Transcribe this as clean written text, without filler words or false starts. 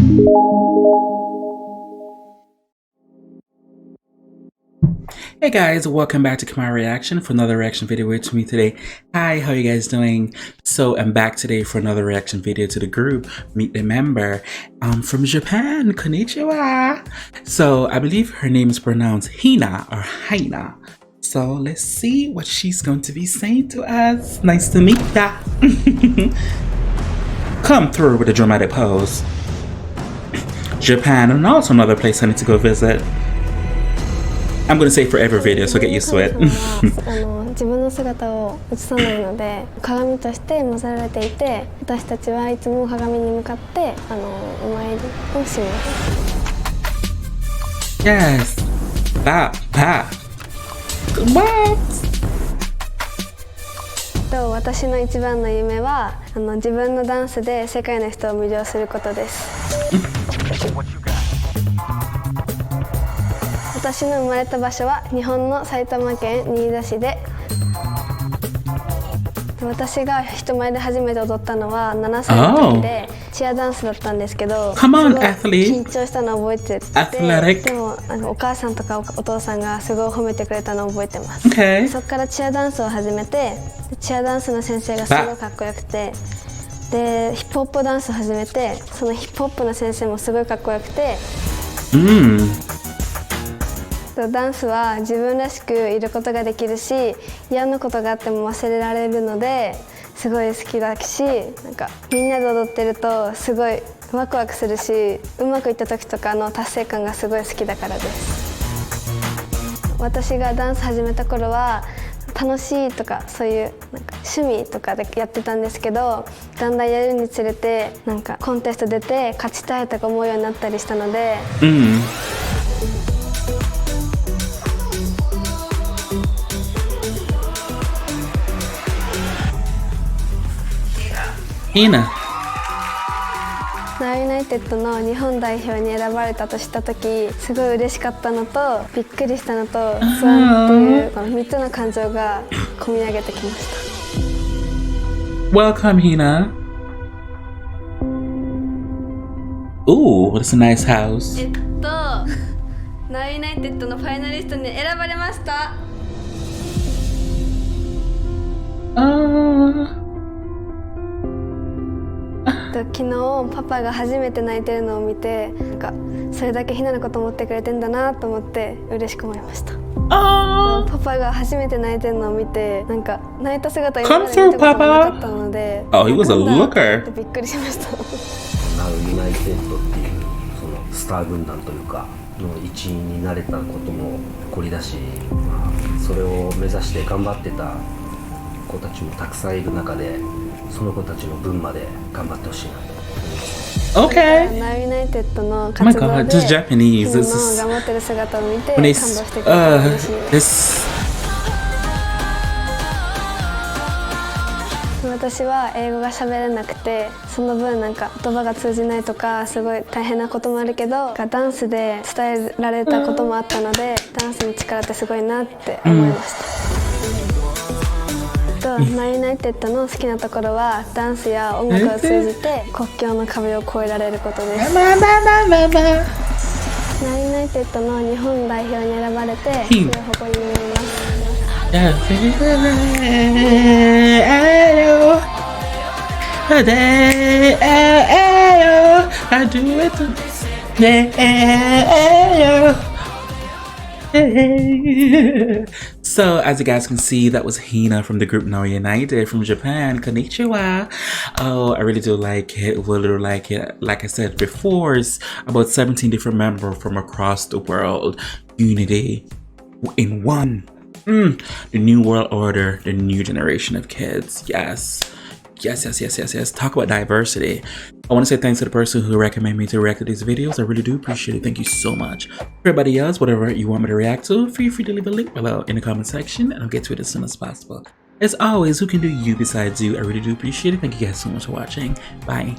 Hey guys, welcome back to Kamara Reaction for another reaction video with me today. Hi, how are you guys doing? So I'm back today for another reaction video to the group Meet the Member from Japan. Konnichiwa. So I believe her name is pronounced Hina or Haina. So let's see what she's going to be saying to us. Nice to meet ya. Come through with a dramatic pose. Japan, and also another place I need to go visit. I'm gonna say for every video, so get used to it. 自分の姿を映さないので鏡として混ぜられていて、私たちはいつも鏡に向かってお参りをします。 Yes, that. What? 私の一番の夢は自分のダンスで世界の人を魅了することです。私の生まれた場所は日本の埼玉県新座市で、私が人前で初めて踊ったのは7歳の時でチアダンスだったんですけど、すごい緊張したのを覚えてて、でもお母さんとかお父さんがすごい褒めてくれたのを覚えてます。そこからチアダンスを始めて、チアダンスの先生がすごいかっこよくて、でヒップホップダンスを始めて、そのヒップホップの先生もすごいかっこよくて、ダンスは自分らしくいることができるし、嫌なことがあっても忘れられるのですごい好きだし、なんかみんなで踊ってるとすごいワクワクするし、うまくいった時とかの達成感がすごい好きだからです。私がダンス始めた頃は楽しいとかそういうなんか趣味とかでやってたんですけど、だんだんやるにつれてなんかコンテスト出て勝ちたいとか思うようになったりしたので。Hina. ナウユナイテッドの日本代表に選ばれたとした時、すごい嬉しかったのとびっくりしたのと不安っていうこの3つの感情が込み上げてきました。 Welcome, Hina. Ooh, that's a nice house. ナウユナイテッドのファイナリストに選ばれました。昨日パパが初めて泣いてるのを見て、なんかそれだけひなのこと思ってくれてんだなと思って嬉しく思いました。パパが初めて泣いてるのを見て、なんか泣いた姿今まで見たことがなかったので、Oh, he was a looker. びっくりしました。ナウユナイテッドっていうそのスター軍団というかの一員になれたことも誇りだし、それを目指して頑張ってた子たちもたくさんいる中で、その子たちの分まで頑張ってほしいなと思います。Okay. ナウユナイテッドの活動で、頑張ってる姿を見て感動してくれたら嬉しいです。私は英語が喋れなくて、その分なんか言葉が通じないとかすごい大変なこともあるけど、ダンスで伝えられたこともあったので、ダンスの力ってすごいなって思いました。ナウユナイテッドの好きなところはダンスや音楽を通じて国境の壁を越えられることです。ナウユナイテッドの日本代表に選ばれてすごい誇りに思います。So as you guys can see, that was Hina from the group Naoya United from Japan. Konnichiwa. Oh, I really do like it. Really do like it. Like I said before, it's about 17 different members from across the world. Unity in one. The new world order, the new generation of kids. Yes. Talk about diversity. I want to say thanks to the person who recommended me to react to these videos. I really do appreciate it. Thank you so much. Everybody else, whatever you want me to react to, feel free to leave a link below in the comment section and I'll get to it as soon as possible. As always, who can do you besides you? I really do appreciate it. Thank you guys so much for watching. Bye.